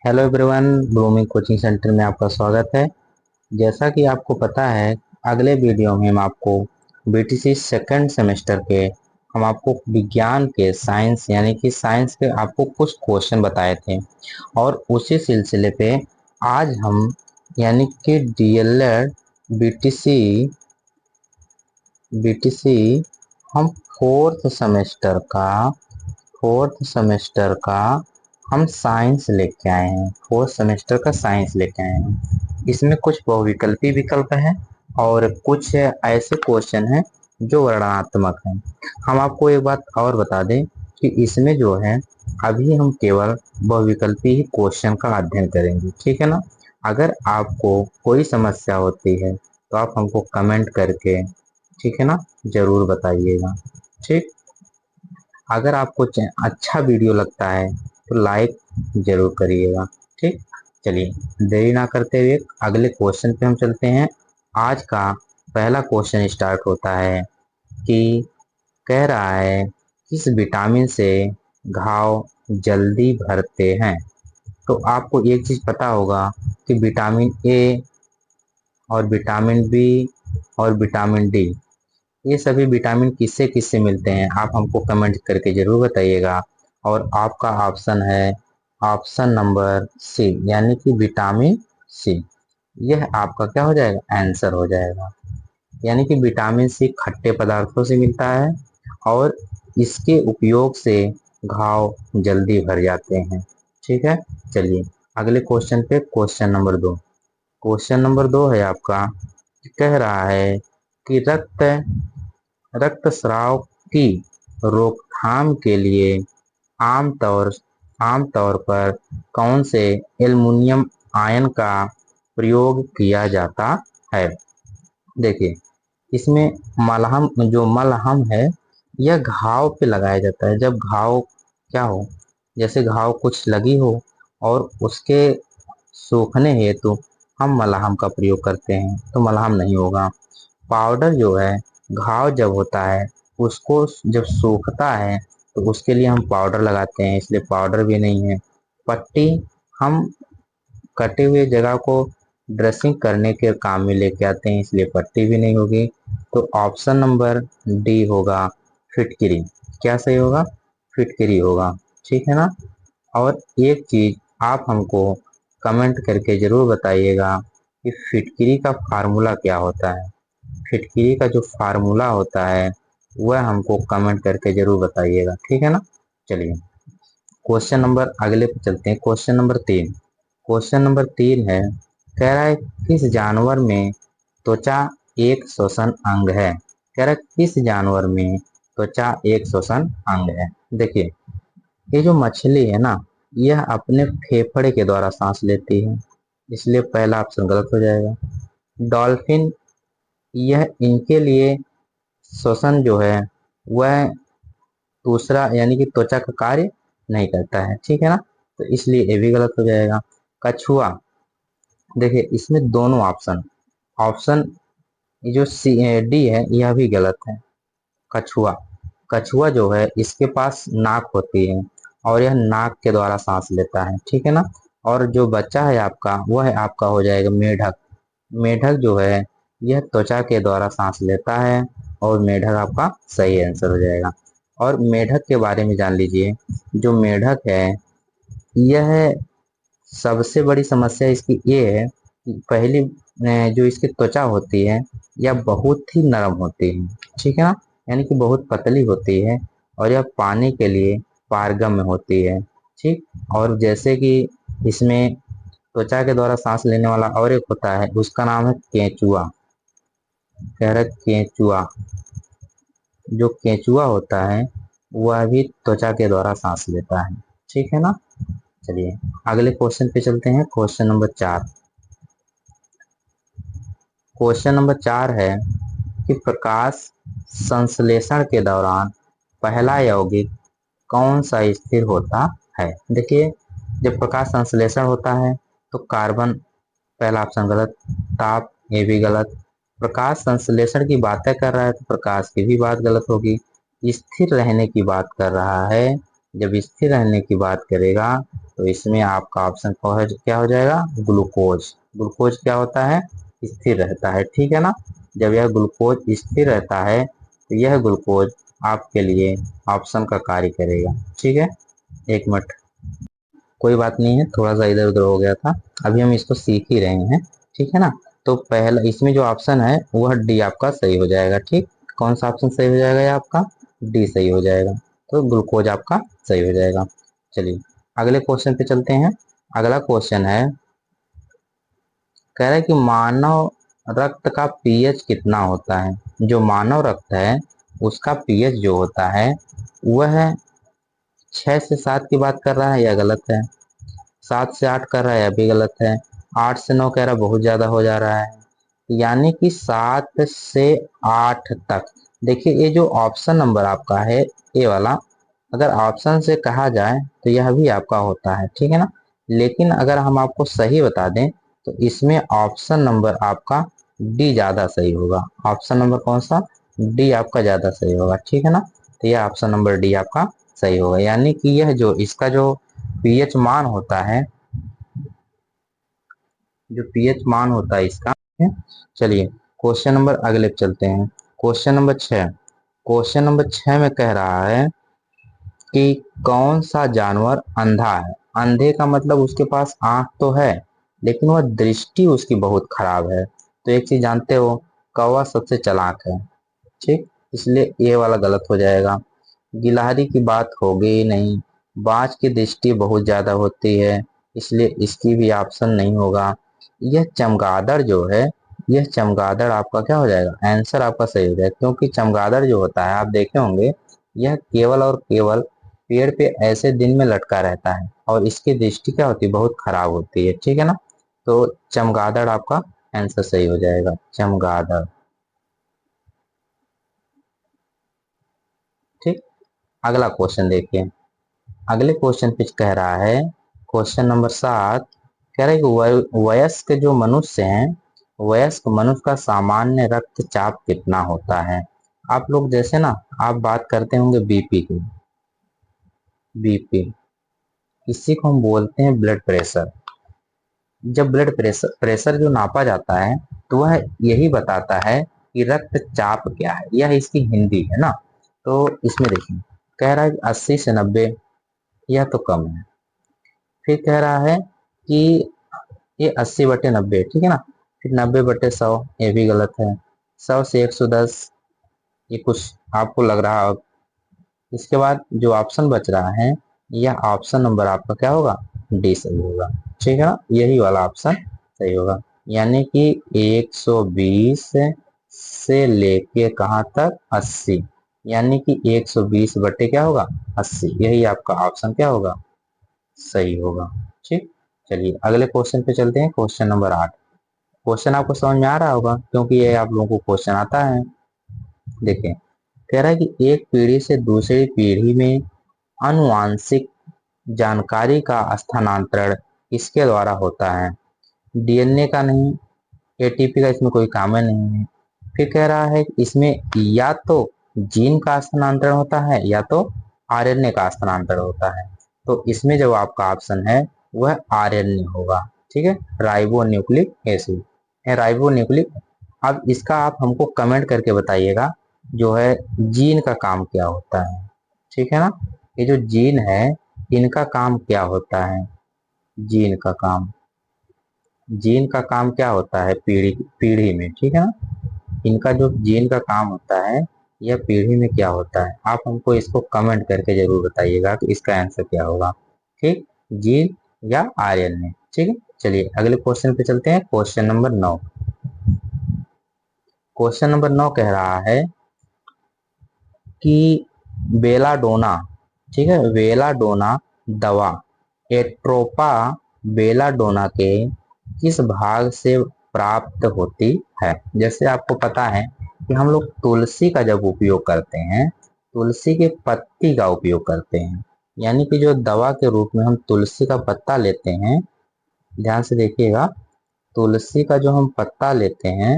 Hello everyone, blooming coaching centre में आपका स्वागत है। जैसा कि आपको पता है, अगले वीडियो में हम आपको बीटीसी सेकंड सेमेस्टर के हम आपको विज्ञान के साइंस यानी कि साइंस के आपको कुछ क्वेश्चन बताए थे और उसी सिलसिले पे आज हम यानी कि डीएलएड बीटीसी बीटीसी हम फोर्थ सेमेस्टर का हम साइंस लेके आए हैं। फोर्थ सेमेस्टर का साइंस लेके आए हैं। इसमें कुछ बहुविकल्पी विकल्प हैं और कुछ ऐसे क्वेश्चन हैं जो वर्णनात्मक हैं। हम आपको एक बात और बता दें कि इसमें जो है अभी हम केवल बहुविकल्पी ही क्वेश्चन का अध्ययन करेंगे, ठीक है ना। अगर आपको कोई समस्या होती है तो आप हमको कमेंट करके, ठीक है ना, जरूर बताइएगा। ठीक। अगर आपको अच्छा वीडियो लगता है तो लाइक जरूर करिएगा। ठीक। चलिए देरी ना करते हुए अगले क्वेश्चन पे हम चलते हैं। आज का पहला क्वेश्चन स्टार्ट होता है कि कह रहा है किस विटामिन से घाव जल्दी भरते हैं। तो आपको एक चीज पता होगा कि विटामिन ए और विटामिन बी और विटामिन डी, ये सभी विटामिन किससे किससे मिलते हैं, आप हमको कमेंट करके जरूर बताइएगा। और आपका ऑप्शन है ऑप्शन नंबर सी यानी कि विटामिन सी। यह आपका क्या हो जाएगा, आंसर हो जाएगा। यानी कि विटामिन सी खट्टे पदार्थों से मिलता है और इसके उपयोग से घाव जल्दी भर जाते हैं। ठीक है। चलिए अगले क्वेश्चन पे, क्वेश्चन नंबर 2 है आपका। कह रहा है कि रक्तस्राव की रोकथाम के लिए आमतौर आमतौर पर कौन से एल्युमिनियम आयन का प्रयोग किया जाता है। देखिए, इसमें मलहम, जो मलहम है, यह घाव पे लगाया जाता है। जब घाव क्या हो, जैसे घाव कुछ लगी हो और उसके सूखने हेतु हम मलहम का प्रयोग करते हैं, तो मलहम नहीं होगा। पाउडर जो है, घाव जब होता है उसको जब सूखता है तो उसके लिए हम पाउडर लगाते हैं, इसलिए पाउडर भी नहीं है। पट्टी हम कटे हुए जगह को ड्रेसिंग करने के काम में लेके आते हैं, इसलिए पट्टी भी नहीं होगी। तो ऑप्शन नंबर डी होगा फिटकिरी। क्या सही होगा, फिटकिरी होगा। ठीक है ना। और एक चीज आप हमको कमेंट करके जरूर बताइएगा कि फिटकिरी का फार्मूला क्या होता है। फिटकिरी का जो फार्मूला होता है वह हमको कमेंट करके जरूर बताइएगा, ठीक है ना। चलिए क्वेश्चन नंबर अगले पे चलते हैं। क्वेश्चन नंबर 3 है। कह रहा है किस जानवर में त्वचा एक श्वसन अंग है। कह रहा है किस जानवर में त्वचा एक श्वसन अंग है। देखिए, ये जो मछली है ना, यह अपने फेफड़े के द्वारा सांस लेती है, इसलिए पहला ऑप्शन गलत हो जाएगा। डॉल्फिन, यह इनके लिए श्वसन जो है वह दूसरा यानी कि त्वचा का कार्य नहीं करता है, ठीक है ना, तो इसलिए ये भी गलत हो जाएगा। कछुआ, देखिए इसमें दोनों ऑप्शन ऑप्शन जो सी डी है यह भी गलत है। कछुआ कछुआ जो है इसके पास नाक होती है और यह नाक के द्वारा सांस लेता है, ठीक है ना। और जो बच्चा है आपका वह है आपका हो जाएगा मेढक। मेढक जो है यह त्वचा के द्वारा सांस लेता है और मेढक आपका सही आंसर हो जाएगा। और मेढक के बारे में जान लीजिए, जो मेढक है यह सबसे बड़ी समस्या इसकी ये है कि पहली जो इसकी त्वचा होती है यह बहुत ही नरम होती है, ठीक है ना, यानी कि बहुत पतली होती है और यह पानी के लिए पारगम्य होती है। ठीक। और जैसे कि इसमें त्वचा के द्वारा सांस लेने वाला और एक होता है, उसका नाम है केंचुआ। कह रहे केंचुआ, जो केंचुआ होता है वह भी त्वचा के द्वारा सांस लेता है, ठीक है ना। चलिए अगले क्वेश्चन पे चलते हैं। क्वेश्चन नंबर 4 है कि प्रकाश संश्लेषण के दौरान पहला यौगिक कौन सा स्थिर होता है। देखिए, जब प्रकाश संश्लेषण होता है तो कार्बन, पहला ऑप्शन गलत। ताप, ये भी गलत। प्रकाश संश्लेषण की बातें कर रहा है तो प्रकाश की भी बात गलत होगी। स्थिर रहने की बात कर रहा है, जब स्थिर रहने की बात करेगा तो इसमें आपका ऑप्शन क्या हो जाएगा, ग्लूकोज। ग्लूकोज क्या होता है, स्थिर रहता है, ठीक है ना। जब यह ग्लूकोज स्थिर रहता है तो यह ग्लूकोज आपके लिए ऑप्शन का कार्य करेगा, ठीक है। एक मिनट, कोई बात नहीं है, थोड़ा सा इधर उधर हो गया था, अभी हम इसको सीख ही रहे हैं, ठीक है ना। तो पहला इसमें जो ऑप्शन है वह डी आपका सही हो जाएगा, ठीक। कौन सा ऑप्शन सही हो जाएगा, ये आपका डी सही हो जाएगा, तो ग्लूकोज आपका सही हो जाएगा। चलिए अगले क्वेश्चन पे चलते हैं। अगला क्वेश्चन है, कह रहा है कि मानव रक्त का पीएच कितना होता है। जो मानव रक्त है उसका पीएच जो होता है वह 6 से 7 की बात कर रहा है, या गलत है। 7 से 8 कर रहा है, अभी गलत है। 8 से 9 कह रहा है, बहुत ज्यादा हो जा रहा है, यानी कि 7 से 8 तक। देखिए ये जो ऑप्शन नंबर आपका है ए वाला, अगर ऑप्शन से कहा जाए तो यह भी आपका होता है, ठीक है ना। लेकिन अगर हम आपको सही बता दें तो इसमें ऑप्शन नंबर आपका डी ज्यादा सही होगा। ऑप्शन नंबर कौन सा, डी आपका ज्यादा सही होगा, ठीक है ना। तो यह ऑप्शन नंबर डी आपका सही होगा, यानी कि यह जो इसका जो पीएच मान होता है, जो पीएच मान होता है इसका, चलिए क्वेश्चन नंबर अगले पे चलते हैं। Question number 6। क्वेश्चन नंबर 6 में कह रहा है कि कौन सा जानवर अंधा है। अंधे का मतलब उसके पास आंख तो है लेकिन वह दृष्टि उसकी बहुत खराब है। तो एक चीज जानते हो, कौवा सबसे चालाक है, ठीक, इसलिए ये वाला गलत हो जाएगा। गिलहरी की बात होगी नहीं। बाज की दृष्टि बहुत ज्यादा होती है, इसलिए इसकी भी ऑप्शन नहीं होगा। यह चमगादड़ जो है, यह चमगादड़ आपका क्या हो जाएगा, आंसर आपका सही हो जाएगा, क्योंकि चमगादड़ जो होता है आप देखे होंगे, यह केवल और केवल पेड़ पे ऐसे दिन में लटका रहता है और इसकी दृष्टि क्या होती है, बहुत खराब होती है, ठीक है ना। तो चमगादड़ आपका आंसर सही हो जाएगा, चमगादड़, ठीक। अगला क्वेश्चन देखिए। अगले क्वेश्चन पे कह रहा है, क्वेश्चन नंबर 7, कह रहा है कि वयस्क जो मनुष्य हैं, वयस्क मनुष्य का सामान्य रक्तचाप कितना होता है। आप लोग जैसे ना, आप बात करते होंगे बीपी की, बीपी, इसी को हम बोलते हैं ब्लड प्रेशर। जब ब्लड प्रेशर प्रेशर जो नापा जाता है तो वह यही बताता है कि रक्तचाप क्या है, यह इसकी हिंदी है ना। तो इसमें देखिए, कह रहा है कि 80 से 90, यह तो कम है। फिर कह रहा है कि ये 80/90, ठीक है ना। फिर 90/100, ये भी गलत है। 100 से 110, ये कुछ आपको लग रहा है। इसके बाद जो ऑप्शन बच रहा है, यह ऑप्शन नंबर आपका क्या होगा, डी सही होगा, ठीक है ना, यही वाला ऑप्शन सही होगा। यानी कि 120 से लेके कहाँ तक, 80, यानी कि 120 क्या होगा, 80, यही आपका ऑप्शन क्या होगा, सही होगा, ठीक। चलिए अगले क्वेश्चन पे चलते हैं, क्वेश्चन नंबर 8। क्वेश्चन आपको समझ में आ रहा होगा क्योंकि ये आप लोगों को क्वेश्चन आता है। देखिए, कह रहा है कि एक पीढ़ी से दूसरी पीढ़ी में आनुवांशिक जानकारी का स्थानांतरण किसके द्वारा होता है। डीएनए का नहीं, एटीपी का इसमें कोई काम नहीं है। फिर कह रहा है कि इसमें या तो जीन का स्थानांतरण होता है या तो आरएनए का स्थानांतरण होता है। तो इसमें जो आपका ऑप्शन है वह आरएनए होगा, ठीक है, राइबो न्यूक्लिक एसिड है, राइबो न्यूक्लिक। अब इसका आप हमको कमेंट करके बताइएगा, जो है जीन का काम क्या होता है, ठीक है ना। ये जो जीन है इनका काम क्या होता है, जीन का काम, जीन का काम क्या होता है पीढ़ी पीढ़ी में, ठीक है ना। इनका जो जीन का काम होता है यह पीढ़ी में क्या होता है, आप हमको इसको कमेंट करके जरूर बताइएगा कि इसका आंसर क्या होगा, ठीक, जीन या आरएनए, ठीक है। चलिए अगले क्वेश्चन पे चलते हैं, क्वेश्चन नंबर 9। क्वेश्चन नंबर 9 कह रहा है कि बेलाडोना, ठीक है, बेलाडोना दवा एट्रोपा बेलाडोना के किस भाग से प्राप्त होती है। जैसे आपको पता है कि हम लोग तुलसी का जब उपयोग करते हैं, तुलसी के पत्ती का उपयोग करते हैं, यानी कि जो दवा के रूप में हम तुलसी का पत्ता लेते हैं, ध्यान से देखिएगा, तुलसी का जो हम पत्ता लेते हैं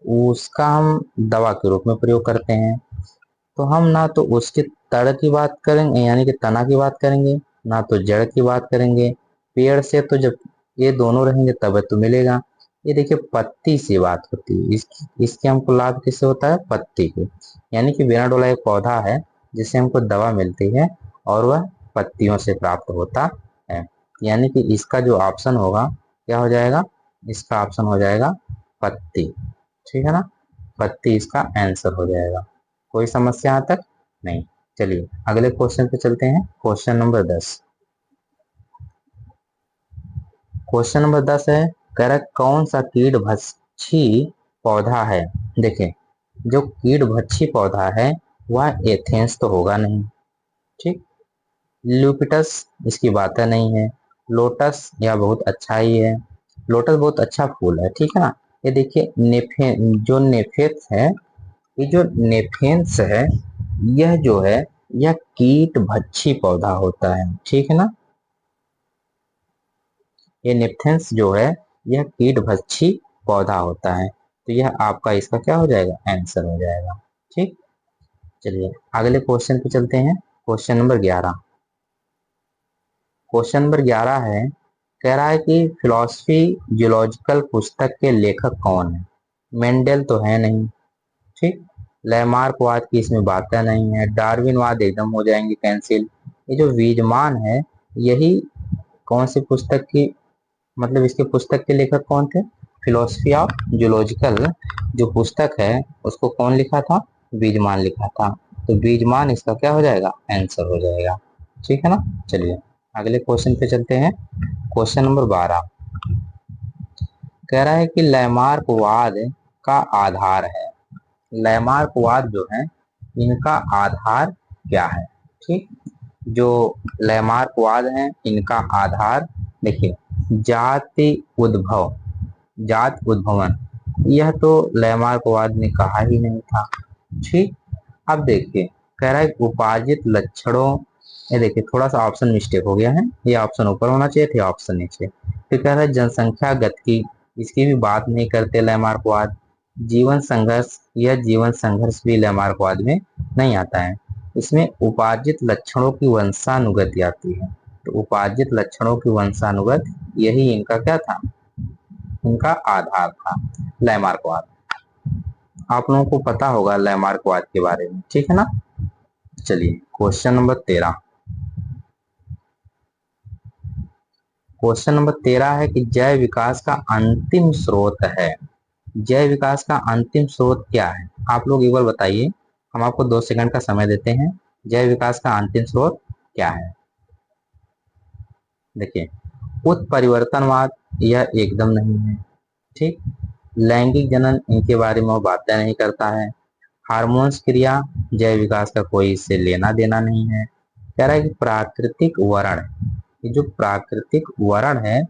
उसका हम दवा के रूप में प्रयोग करते हैं। तो हम ना तो उसके तड़ की बात करेंगे यानी कि तना की बात करेंगे, ना तो जड़ की बात करेंगे। पेड़ से तो जब ये दोनों रहेंगे तब तो मिलेगा। ये देखिए पत्ती से बात होती है, इसके हमको लाभ किससे होता है? पत्ती के। यानी कि बिना डोला एक पौधा है जिससे हमको दवा मिलती है और वह पत्तियों से प्राप्त होता है। यानी कि इसका जो ऑप्शन होगा क्या हो जाएगा? इसका ऑप्शन हो जाएगा पत्ती। ठीक है ना, पत्ती इसका आंसर हो जाएगा। कोई समस्या यहाँ तक नहीं। चलिए अगले क्वेश्चन पे चलते हैं। Question number 10। क्वेश्चन नंबर 10 है, कह रहा है कौन सा कीट भक्षी पौधा है? देखिए जो कीट भक्षी पौधा है वह एथेंस तो होगा नहीं। ठीक, ल्यूपिटस इसकी बात नहीं है। लोटस यह बहुत अच्छा ही है, लोटस बहुत अच्छा फूल है। ठीक है ना। ये देखिए जो नेफेस है, ये जो नेफेंस है यह जो है यह कीट भक्षी पौधा होता है। ठीक है ना, ये नेफेंस जो है यह कीट भक्षी पौधा होता है। तो यह आपका इसका क्या हो जाएगा? आंसर हो जाएगा। ठीक, चलिए अगले क्वेश्चन पे चलते हैं। Question number 11। क्वेश्चन नंबर 11 है, कह रहा है कि फिलोसफी जियोलॉजिकल पुस्तक के लेखक कौन है? मेंडल तो है नहीं। ठीक, लैमार्कवाद की इसमें बातें नहीं है। डार्विनवाद एकदम हो जाएंगे कैंसिल। ये जो वीजमान है यही कौन सी पुस्तक की, मतलब इसके पुस्तक के लेखक कौन थे? फिलोसफी ऑफ जूलॉजिकल जो पुस्तक है उसको कौन लिखा था? बीजमान लिखा था। तो बीजमान इसका क्या हो जाएगा? आंसर हो जाएगा। ठीक है ना। चलिए अगले क्वेश्चन पे चलते हैं। क्वेश्चन नंबर 12 कह रहा है कि लैमार्कवाद का आधार है। लैमार्कवाद जो है इनका आधार क्या है? ठीक, जो लैमार्कवाद है इनका आधार देखिए जाति उद्भव, जात उद्भवन, यह तो लैमार्कवाद ने कहा ही नहीं था। ठीक, अब देखिए कह रहा है उपार्जित लक्षणों, ये देखिए थोड़ा सा ऑप्शन मिस्टेक हो गया है, ये ऑप्शन ऊपर होना चाहिए थे, ऑप्शन नीचे। फिर कह रहा है जनसंख्या गति, इसकी भी बात नहीं करते लैमार्कवाद। जीवन संघर्ष, यह जीवन संघर्ष भी लैमार्कवाद में नहीं आता है। इसमें उपार्जित लक्षणों की वंशानुगति आती है। तो उपार्जित लक्षणों की वंशानुगत यही इनका क्या था? इनका आधार था लैमार्कवाद। आप लोगों को पता होगा लैमार्कवाद के बारे में। ठीक है ना। चलिए क्वेश्चन नंबर 13। क्वेश्चन नंबर 13 है कि जय विकास का अंतिम स्रोत है। जय विकास का अंतिम स्रोत क्या है? आप लोग एक बार बताइए, हम आपको 2 सेकंड का समय देते हैं। जय विकास का अंतिम स्रोत क्या है? देखिए उत्परिवर्तनवाद, यह एकदम नहीं है। ठीक, लैंगिक जनन, इनके बारे में वो बातें नहीं करता है। हार्मोन्स क्रिया, जय विकास का कोई इससे लेना देना नहीं है। कह रहा है कि प्राकृतिक वर्ण, ये जो प्राकृतिक वर्ण है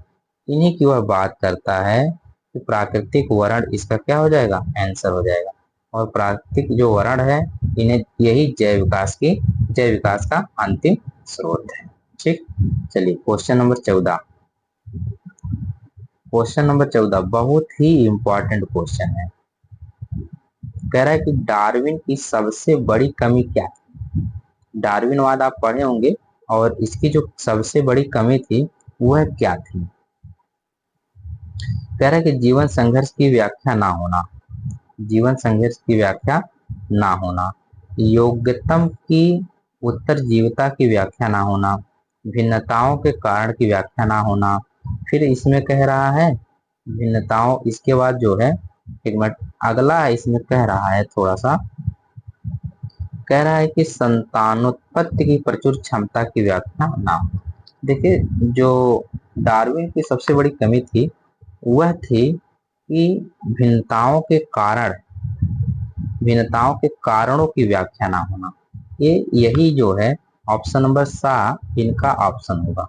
इन्हीं की वह बात करता है। कि प्राकृतिक वर्ण इसका क्या हो जाएगा? आंसर हो जाएगा। और प्राकृतिक जो वर्ण है इन्हें यही जय विकास का अंतिम स्रोत है। ठीक, चलिए क्वेश्चन नंबर 14। क्वेश्चन नंबर 14 बहुत ही इंपॉर्टेंट क्वेश्चन है। कह रहा है कि डार्विन की सबसे बड़ी कमी क्या थी? डार्विनवाद आप पढ़े होंगे, और इसकी जो सबसे बड़ी कमी थी वह क्या थी? कह रहा है कि जीवन संघर्ष की व्याख्या ना होना, जीवन संघर्ष की व्याख्या ना होना, योग्यतम की उत्तरजीविता की व्याख्या ना होना, भिन्नताओं के कारण की व्याख्या ना होना। फिर इसमें कह रहा है भिन्नताओं, इसके बाद जो है एक मिनट अगला है, इसमें कह रहा है थोड़ा सा, कह रहा है कि संतानोत्पत्ति की प्रचुर क्षमता की व्याख्या ना हो। देखिए जो डार्विन की सबसे बड़ी कमी थी वह थी कि भिन्नताओं के कारण, भिन्नताओं के कारणों की व्याख्या ना होना। ये यही जो है ऑप्शन नंबर सा इनका ऑप्शन होगा।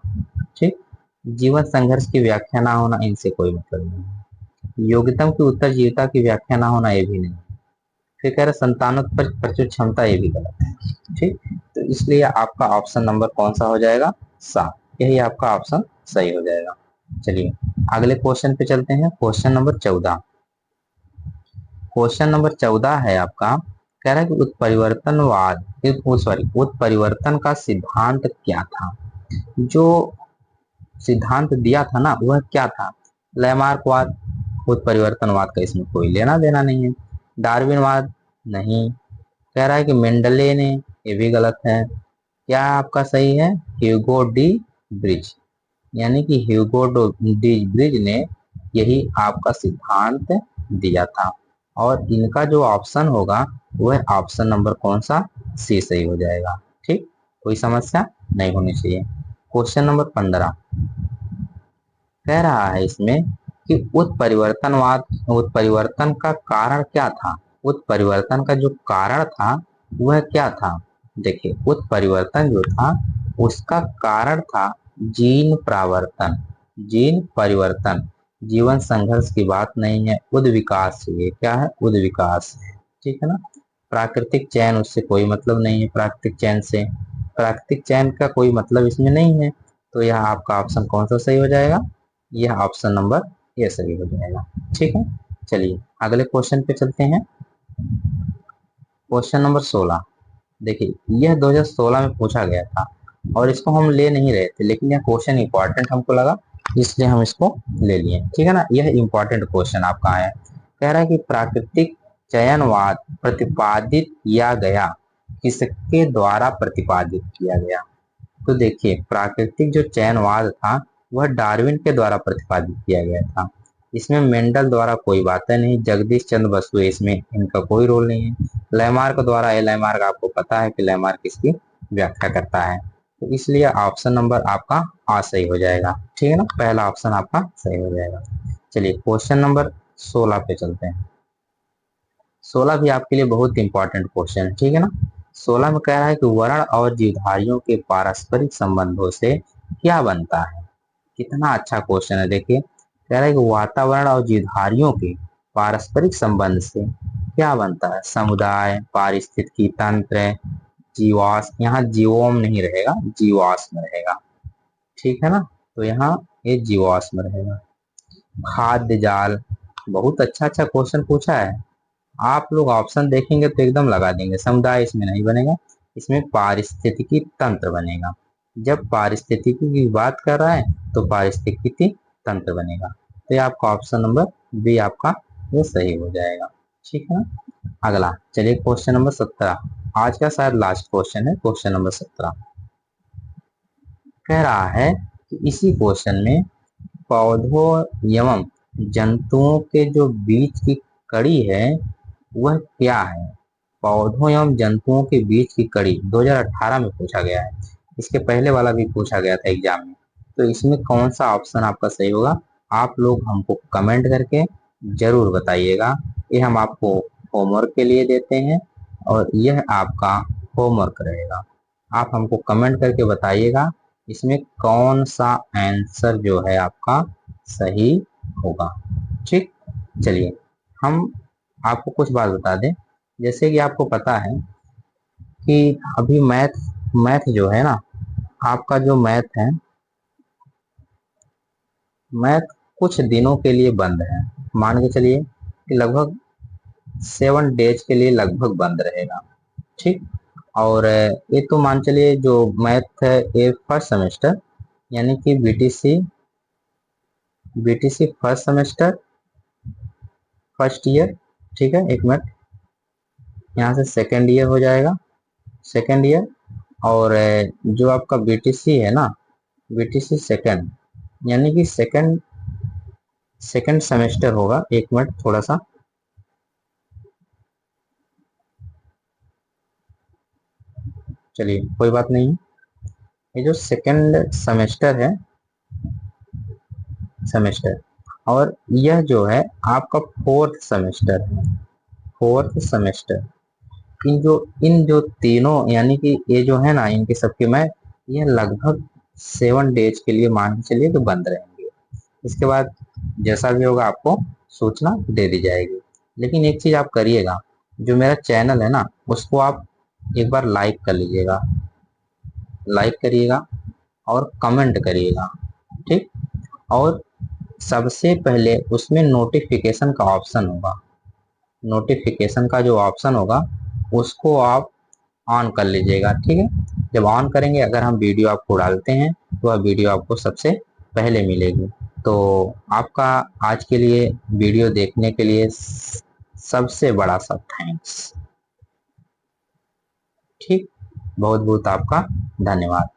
ठीक, जीवन संघर्ष की व्याख्या ना होना इनसे कोई मतलब नहीं। योग्यतम की उत्तरजीविता की व्याख्या ना होना ये भी नहीं। फिर कह रहे संतानोत्पत्ति प्रचुर क्षमता, ये भी गलत है। ठीक, तो इसलिए आपका ऑप्शन नंबर कौन सा हो जाएगा? सा, यही आपका ऑप्शन सही हो जाएगा। चलिए अगले क्वेश्चन पे चलते हैं। Question number 14। क्वेश्चन नंबर 14 है आपका, कह रहा है कि उत्परिवर्तनवाद, सॉरी उत्परिवर्तन का सिद्धांत क्या था? जो सिद्धांत दिया था ना वह क्या था? लैमार्कवाद, उत्परिवर्तनवाद का इसमें कोई लेना देना नहीं है। डार्विनवाद नहीं। कह रहा है कि मेंडले ने, ये भी गलत है। क्या आपका सही है? ह्यूगो डी ब्रिज, यानी कि ह्यूगो डी ब्रिज ने यही आपका सिद्धांत दिया था। और इनका जो ऑप्शन होगा वह ऑप्शन नंबर कौन सा? सी सही हो जाएगा। ठीक, कोई समस्या नहीं होनी चाहिए। क्वेश्चन नंबर 15 कह रहा है इसमें कि उत्परिवर्तनवाद, उत्परिवर्तन का कारण क्या था? उत्परिवर्तन का जो कारण था वह क्या था? देखिए, उत्परिवर्तन जो था उसका कारण था जीन प्रावर्तन, जीन परिवर्तन। जीवन संघर्ष की बात नहीं है, उद्विकास है। ये क्या है? उद्विकास है। ठीक है ना। प्राकृतिक चयन, उससे कोई मतलब नहीं है। प्राकृतिक चयन से, प्राकृतिक चयन का कोई मतलब इसमें नहीं है। तो यह आपका ऑप्शन कौन सा सही हो जाएगा? यह ऑप्शन नंबर ए सही हो जाएगा। ठीक है, चलिए अगले क्वेश्चन पे चलते हैं। क्वेश्चन नंबर 16 देखिए, यह 2016 में पूछा गया था और इसको हम ले नहीं रहे थे, लेकिन यह क्वेश्चन इंपॉर्टेंट हमको लगा, इसलिए हम इसको ले लिए। ठीक है ना। यह इंपॉर्टेंट क्वेश्चन आपका है। कह रहा है कि प्राकृतिक चयनवाद प्रतिपादित किया गया, किसके द्वारा प्रतिपादित किया गया? तो देखिए, प्राकृतिक जो चयनवाद था वह डार्विन के द्वारा प्रतिपादित किया गया था। इसमें मेंडल द्वारा कोई बात नहीं, जगदीश चंद्र बसु इसमें इनका कोई रोल नहीं है। लैमार्क द्वारा, ये लैमार्क आपको पता है कि लैमार्क इसकी व्याख्या करता है। तो इसलिए ऑप्शन नंबर आपका आ सही हो जाएगा। ठीक है ना, पहला ऑप्शन आपका सही हो जाएगा। चलिए क्वेश्चन नंबर 16 पे चलते हैं। 16 भी आपके लिए बहुत इंपॉर्टेंट क्वेश्चन है। ठीक है ना। 16 में कह रहा है कि वर्ण और जीवधारियों के पारस्परिक संबंधों से क्या बनता है? कितना अच्छा क्वेश्चन है। देखिए, कह रहा है कि वातावरण और जीवधारियों के पारस्परिक संबंध से क्या बनता है? समुदाय, पारिस्थितिकी तंत्र, जीवाश्म। यहाँ जीवोम नहीं रहेगा, जीवाश्म रहेगा। ठीक है ना। तो यहाँ ये जीवाश्म रहेगा। खाद्य जाल, बहुत अच्छा अच्छा क्वेश्चन पूछा है। आप लोग ऑप्शन देखेंगे तो एकदम लगा देंगे। समुदाय इसमें नहीं बनेगा, इसमें पारिस्थितिकी तंत्र बनेगा। जब पारिस्थितिकी की बात कर रहा है तो पारिस्थितिकी तंत्र बनेगा। तो ये आपका ऑप्शन नंबर बी आपका ये सही हो जाएगा। ठीक है ना। अगला चलिए क्वेश्चन नंबर 17, आज का शायद लास्ट क्वेश्चन है। क्वेश्चन नंबर 17 कह रहा है कि इसी क्वेश्चन में पौधों एवं जंतुओं के जो बीच की कड़ी है वह क्या है? पौधों एवं जंतुओं के बीच की कड़ी 2018 में पूछा गया है। इसके पहले वाला भी पूछा गया था एग्जाम में। तो इसमें कौन सा ऑप्शन आपका सही होगा? आप लोग हमको कमेंट करके जरूर बताइएगा। ये हम आपको होमवर्क के लिए देते हैं और यह आपका होमवर्क रहेगा। आप हमको कमेंट करके बताइएगा इसमें कौन सा आंसर जो है आपका सही होगा। ठीक, चलिए हम आपको कुछ बात बता दें। जैसे कि आपको पता है कि अभी मैथ मैथ जो है ना, आपका जो मैथ है, मैथ कुछ दिनों के लिए बंद है। मान के चलिए कि लगभग 7 डेज के लिए लगभग बंद रहेगा। ठीक, और ये तो मान चलिए जो मैथ है ये फर्स्ट सेमेस्टर, यानी कि BTC first semester first year. ठीक है, एक मिनट, यहाँ से सेकेंड ईयर हो जाएगा, सेकेंड ईयर। और जो आपका बीटीसी है ना, बीटीसी सेकेंड, यानी कि सेकेंड सेकेंड सेमेस्टर होगा। एक मिनट थोड़ा सा, चलिए कोई बात नहीं। ये जो सेकेंड सेमेस्टर है, सेमेस्टर, और यह जो है आपका फोर्थ सेमेस्टर है, फोर्थ सेमेस्टर। इन जो तीनों, यानी कि ये जो है ना, इनके सबके मैं ये लगभग 7 डेज के लिए मान के चलिए तो बंद रहेंगे। इसके बाद जैसा भी होगा आपको सूचना दे दी जाएगी। लेकिन एक चीज आप करिएगा, जो मेरा चैनल है ना उसको आप एक बार लाइक कर लीजिएगा, लाइक करिएगा और कमेंट करिएगा। ठीक, और सबसे पहले उसमें नोटिफिकेशन का ऑप्शन होगा, नोटिफिकेशन का जो ऑप्शन होगा उसको आप ऑन कर लीजिएगा। ठीक है, जब ऑन करेंगे, अगर हम वीडियो आपको डालते हैं तो वह वीडियो आपको सबसे पहले मिलेगी। तो आपका आज के लिए वीडियो देखने के लिए सबसे बड़ा सा थैंक्स। ठीक, बहुत बहुत आपका धन्यवाद।